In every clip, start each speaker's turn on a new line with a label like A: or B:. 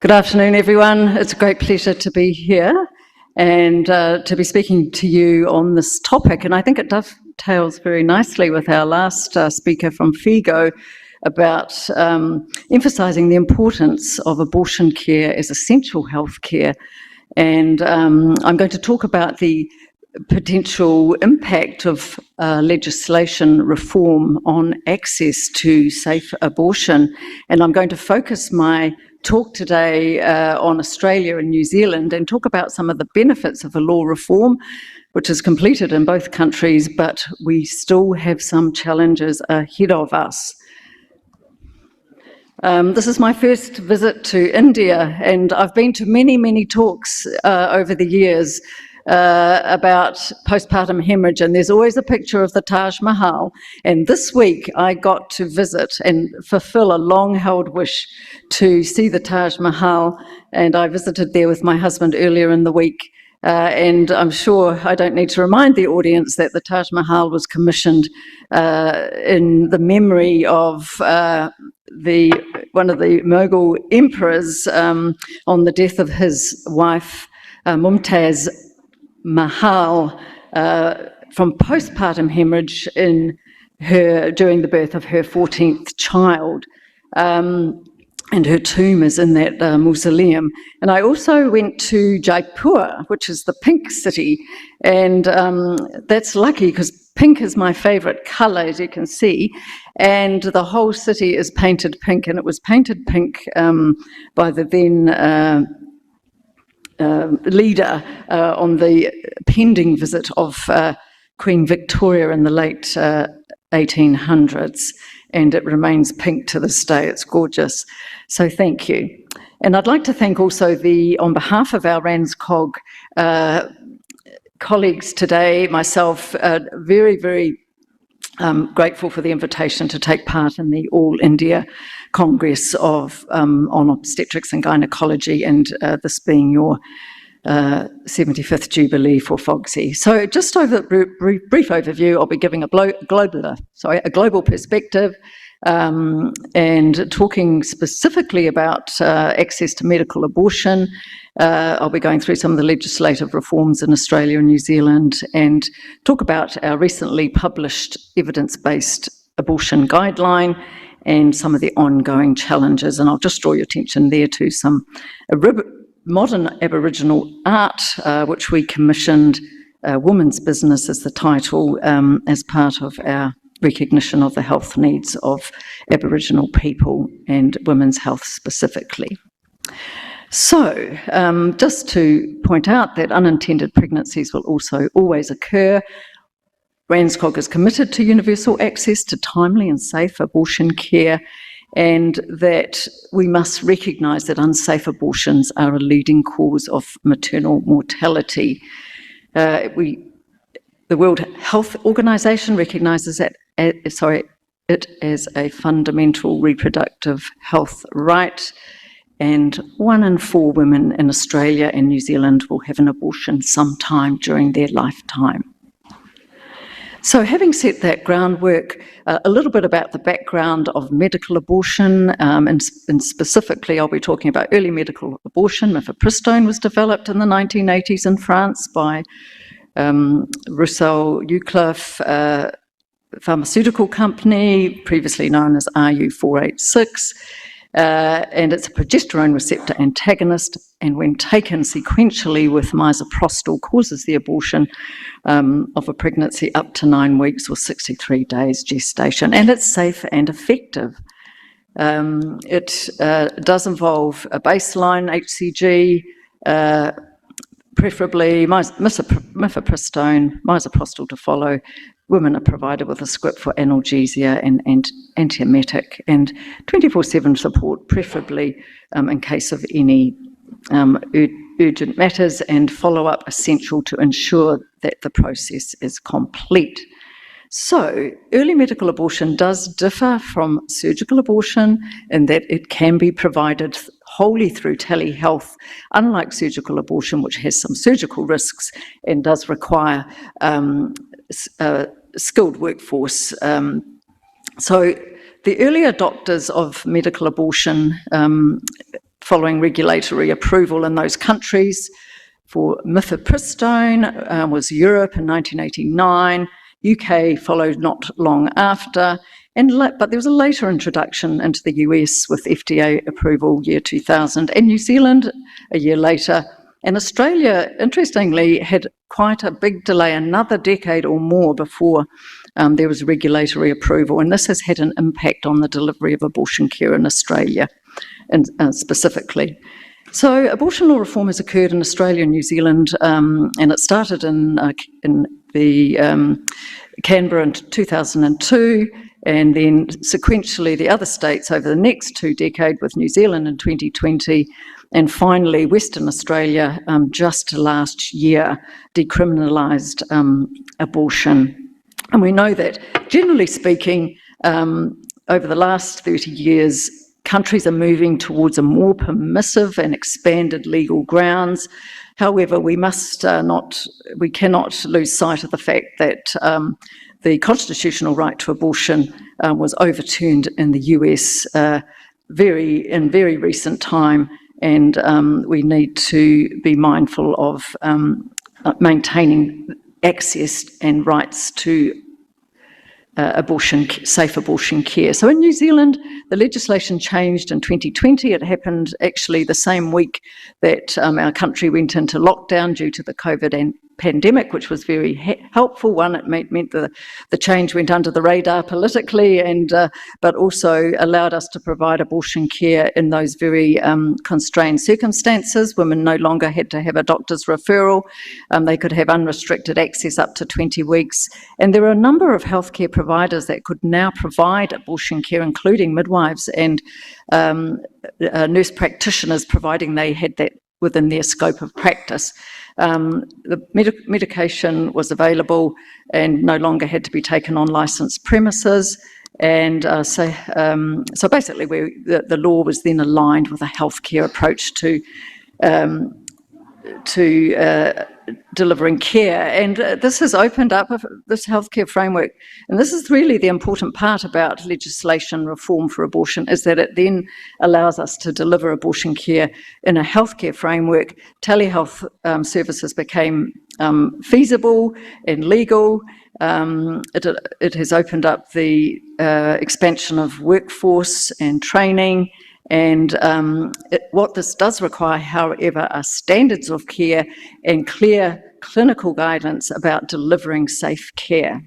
A: Good afternoon, everyone. It's a great pleasure to be here and to be speaking to you on this topic. And I think it dovetails very nicely with our last speaker from FIGO about emphasising the importance of abortion care as essential health care. And I'm going to talk about the potential impact of legislation reform on access to safe abortion. And I'm going to focus my talk today on Australia and New Zealand and talk about some of the benefits of a law reform, which is completed in both countries, but we still have some challenges ahead of us. This is my first visit to India, and I've been to many talks over the years about postpartum hemorrhage, and there's always a picture of the Taj Mahal. And this week I got to visit and fulfill a long-held wish to see the Taj Mahal, and I visited there with my husband earlier in the week. And I'm sure I don't need to remind the audience that the Taj Mahal was commissioned in the memory of one of the Mughal emperors on the death of his wife, Mumtaz Mahal, from postpartum hemorrhage during the birth of her 14th child. And her tomb is in that mausoleum. And I also went to Jaipur, which is the pink city, and that's lucky because pink is my favourite colour, as you can see, and the whole city is painted pink, and it was painted pink by the then leader on the pending visit of Queen Victoria in the late 1800s, and it remains pink to this day. It's gorgeous. So thank you. And I'd like to thank also on behalf of our RANZCOG colleagues today, myself, very grateful for the invitation to take part in the All India Congress on Obstetrics and Gynecology, and this being your 75th Jubilee for FOGSI. So just over a brief overview, I'll be giving a global perspective and talking specifically about access to medical abortion. I'll be going through some of the legislative reforms in Australia and New Zealand and talk about our recently published evidence-based abortion guideline and some of the ongoing challenges. And I'll just draw your attention there to some modern Aboriginal art, which we commissioned. Woman's Business is the title, as part of our recognition of the health needs of Aboriginal people and women's health specifically. So, just to point out that unintended pregnancies will also always occur. RANZCOG is committed to universal access to timely and safe abortion care, and that we must recognise that unsafe abortions are a leading cause of maternal mortality. The World Health Organization recognises it as a fundamental reproductive health right, and 1 in 4 women in Australia and New Zealand will have an abortion sometime during their lifetime. So having set that groundwork, a little bit about the background of medical abortion, and specifically I'll be talking about early medical abortion. Mifepristone was developed in the 1980s in France by Roussel Youcliffe pharmaceutical company, previously known as RU486, and it's a progesterone receptor antagonist, and when taken sequentially with misoprostol causes the abortion of a pregnancy up to 9 weeks or 63 days gestation, and it's safe and effective. It does involve a baseline HCG, preferably mifepristone, misoprostol to follow. Women are provided with a script for analgesia and antiemetic, and 24/7 support, preferably in case of any urgent matters, and follow-up essential to ensure that the process is complete. So, early medical abortion does differ from surgical abortion in that it can be provided wholly through telehealth, unlike surgical abortion, which has some surgical risks and does require a skilled workforce. So the early adopters of medical abortion following regulatory approval in those countries. For mifepristone was Europe in 1989, UK followed not long after, but there was a later introduction into the US with FDA approval year 2000, and New Zealand a year later. And Australia, interestingly, had quite a big delay, another decade or more before there was regulatory approval, and this has had an impact on the delivery of abortion care in Australia, and specifically. So abortion law reform has occurred in Australia and New Zealand, and it started in the Canberra in 2002, and then sequentially the other states over the next 2 decades, with New Zealand in 2020, and finally Western Australia just last year decriminalised abortion. And we know that, generally speaking, over the last 30 years, countries are moving towards a more permissive and expanded legal grounds. However, we cannot lose sight of the fact that the constitutional right to abortion was overturned in the US in very recent time, and we need to be mindful of maintaining access and rights to safe abortion care. So in New Zealand, the legislation changed in 2020. It happened actually the same week that our country went into lockdown due to the COVID pandemic, which was very helpful. One, it meant the change went under the radar politically, and but also allowed us to provide abortion care in those very constrained circumstances. Women no longer had to have a doctor's referral. They could have unrestricted access up to 20 weeks. And there are a number of healthcare providers that could now provide abortion care, including midwives and nurse practitioners, providing they had that within their scope of practice. The medication was available and no longer had to be taken on licensed premises. And so basically the law was then aligned with a healthcare approach to delivering care. And this has opened up this healthcare framework. And this is really the important part about legislation reform for abortion, is that it then allows us to deliver abortion care in a healthcare framework. Telehealth services became feasible and legal. It has opened up the expansion of workforce and training. And what this does require, however, are standards of care and clear clinical guidance about delivering safe care.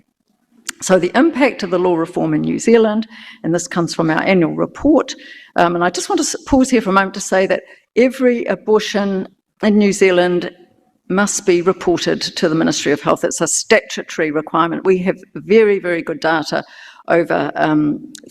A: So the impact of the law reform in New Zealand, and this comes from our annual report, and I just want to pause here for a moment to say that every abortion in New Zealand must be reported to the Ministry of Health. It's a statutory requirement. We have very, very good data over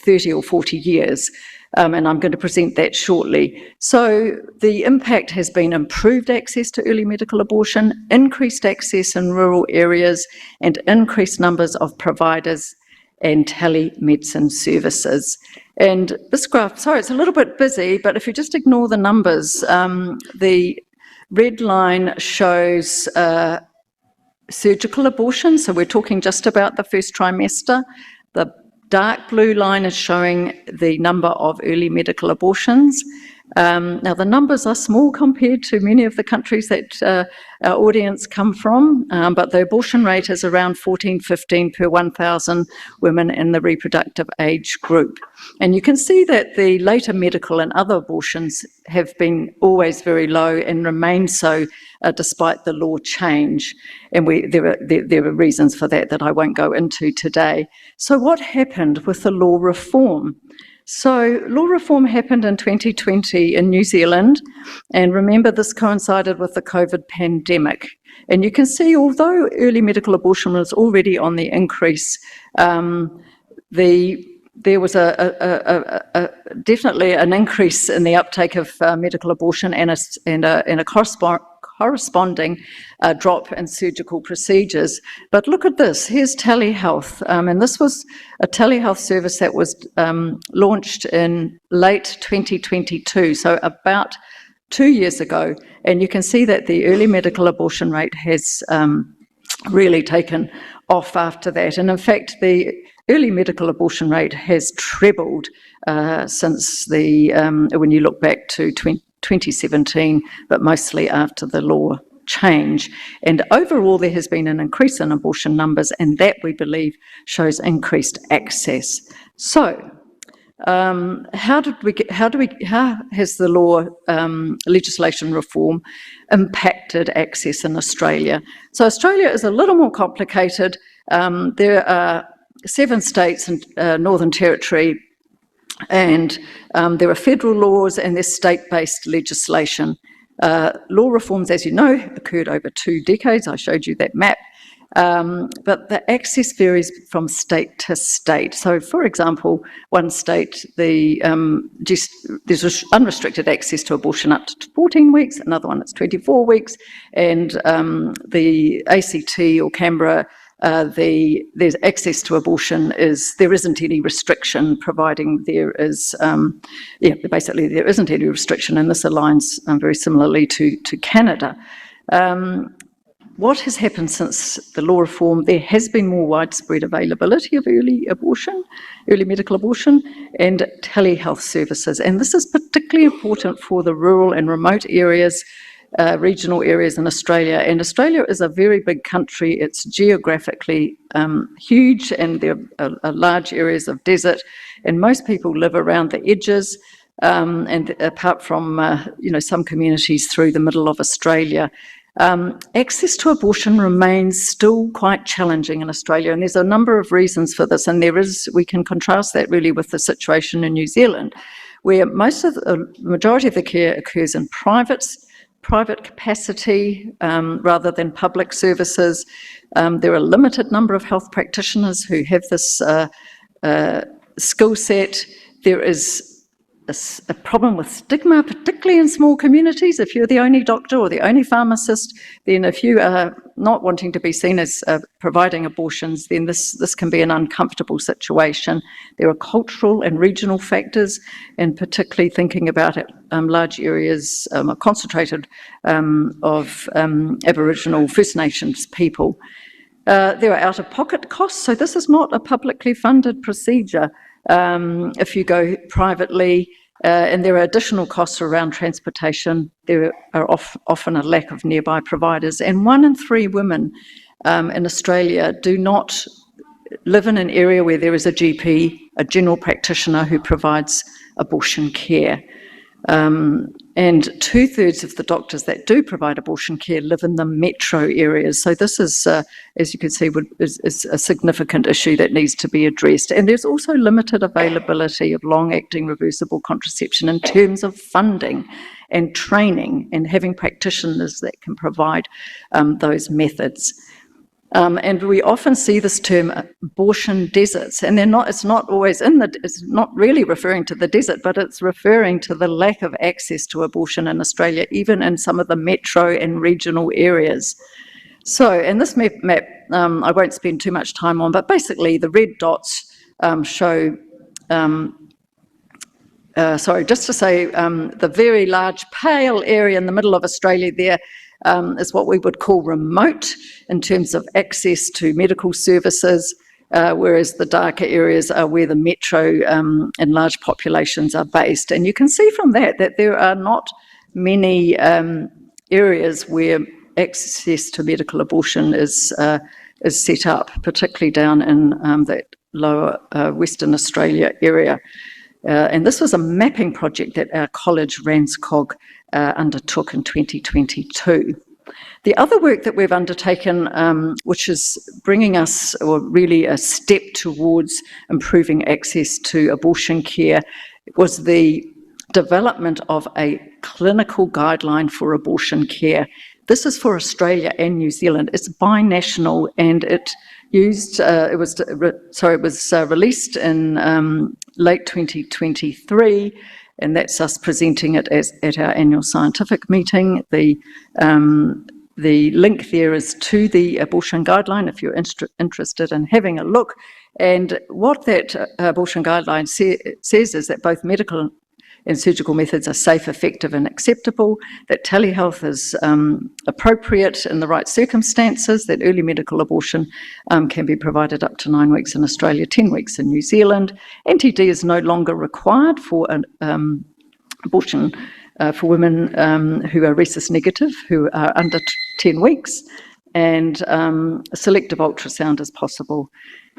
A: 30 or 40 years. And I'm going to present that shortly. So the impact has been improved access to early medical abortion, increased access in rural areas, and increased numbers of providers and telemedicine services. And this graph, sorry, it's a little bit busy, but if you just ignore the numbers, the red line shows surgical abortion, so we're talking just about the first trimester. The dark blue line is showing the number of early medical abortions. Now, the numbers are small compared to many of the countries that our audience come from, but the abortion rate is around 14-15 per 1,000 women in the reproductive age group. And you can see that the later medical and other abortions have been always very low and remain so despite the law change. And there are reasons for that I won't go into today. So what happened with the law reform? So law reform happened in 2020 in New Zealand, and remember this coincided with the COVID pandemic. And you can see, although early medical abortion was already on the increase, there was definitely an increase in the uptake of medical abortion and a corresponding drop in surgical procedures. But look at this, here's telehealth, and this was a telehealth service that was launched in late 2022, so about 2 years ago, and you can see that the early medical abortion rate has really taken off after that, and in fact the early medical abortion rate has trebled since when you look back to 2017, but mostly after the law change. And overall, there has been an increase in abortion numbers, and that, we believe, shows increased access. So, how has the law legislation reform impacted access in Australia? So Australia is a little more complicated. There are 7 states and Northern Territory, and there are federal laws and there's state-based legislation. Law reforms, as you know, occurred over 2 decades. I showed you that map. But the access varies from state to state. So, for example, one state, there's unrestricted access to abortion up to 14 weeks, another one it's 24 weeks, and the ACT or Canberra, there's access to abortion there isn't any restriction, providing there is, basically there isn't any restriction, and this aligns very similarly to Canada. What has happened since the law reform? There has been more widespread availability of early medical abortion, and telehealth services. And this is particularly important for the rural and remote areas, regional areas in Australia. And Australia is a very big country. It's geographically huge, and there are large areas of desert, and most people live around the edges. And apart from some communities through the middle of Australia, access to abortion remains still quite challenging in Australia, and there's a number of reasons for this, and we can contrast that really with the situation in New Zealand, where the majority of the care occurs in private capacity rather than public services. There are a limited number of health practitioners who have this skill set. There is a problem with stigma, particularly in small communities. If you're the only doctor or the only pharmacist, then if you are not wanting to be seen as providing abortions, then this can be an uncomfortable situation. There are cultural and regional factors, and particularly thinking about it, large areas concentrated of Aboriginal First Nations people. There are out-of-pocket costs, so this is not a publicly funded procedure if you go privately, and there are additional costs around transportation. There are often a lack of nearby providers, and 1 in 3 women in Australia do not live in an area where there is a GP, a general practitioner, who provides abortion care. And 2/3 of the doctors that do provide abortion care live in the metro areas. So this is, as you can see, is a significant issue that needs to be addressed. And there's also limited availability of long-acting reversible contraception in terms of funding and training and having practitioners that can provide those methods. And we often see this term abortion deserts, and it's not really referring to the desert, but it's referring to the lack of access to abortion in Australia, even in some of the metro and regional areas. So, and this map I won't spend too much time on, but basically the red dots show, just to say, the very large pale area in the middle of Australia there is what we would call remote in terms of access to medical services, whereas the darker areas are where the metro and large populations are based. And you can see from that there are not many areas where access to medical abortion is set up, particularly down in that lower Western Australia area. And this was a mapping project that our college, RANZCOG, undertook in 2022. The other work that we've undertaken, which is bringing us, or really a step towards improving access to abortion care, was the development of a clinical guideline for abortion care. This is for Australia and New Zealand. It's binational, and it was released in late 2023, and that's us presenting it at our annual scientific meeting. The link there is to the abortion guideline if you're interested in having a look. And what that abortion guideline says is that both medical and surgical methods are safe, effective and acceptable, that telehealth is appropriate in the right circumstances, that early medical abortion can be provided up to 9 weeks in Australia, 10 weeks in New Zealand. NTD is no longer required for an abortion for women who are rhesus negative, who are under 10 weeks, and selective ultrasound as possible.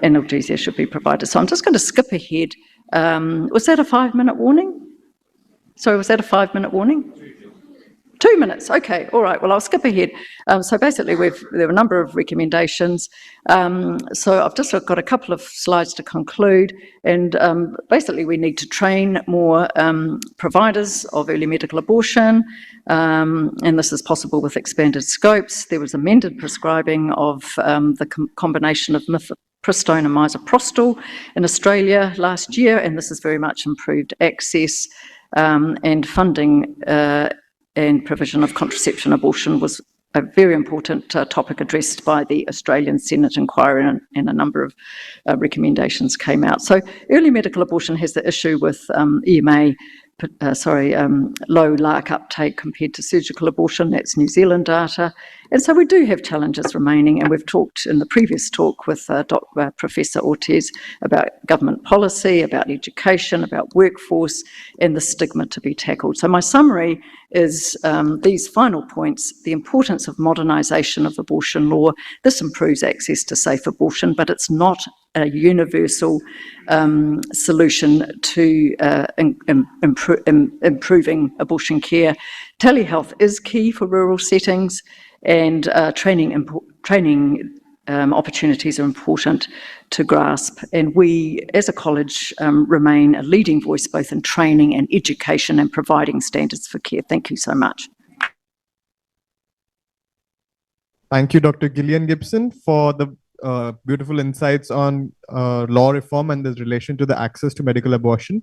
A: Analgesia should be provided. So I'm just going to skip ahead. Was that a 5-minute warning? Sorry, was that a 5-minute warning? 2 minutes, okay, all right, well, I'll skip ahead. So basically, there were a number of recommendations. So I've just got a couple of slides to conclude, and basically we need to train more providers of early medical abortion, and this is possible with expanded scopes. There was amended prescribing of the combination of mifepristone and misoprostol in Australia last year, and this has very much improved access and funding and provision of contraception. Abortion was a very important topic addressed by the Australian Senate inquiry, and a number of recommendations came out. So early medical abortion has the issue with EMA, low LARC uptake compared to surgical abortion. That's New Zealand data. And so we do have challenges remaining, and we've talked in the previous talk with Professor Ortiz about government policy, about education, about workforce, and the stigma to be tackled. So my summary is these final points: the importance of modernisation of abortion law. This improves access to safe abortion, but it's not a universal solution to improving abortion care. Telehealth is key for rural settings, and training opportunities are important to grasp. And we, as a college, remain a leading voice both in training and education and providing standards for care. Thank you so much.
B: Thank you, Dr. Gillian Gibson, for the beautiful insights on law reform and the relation to the access to medical abortion.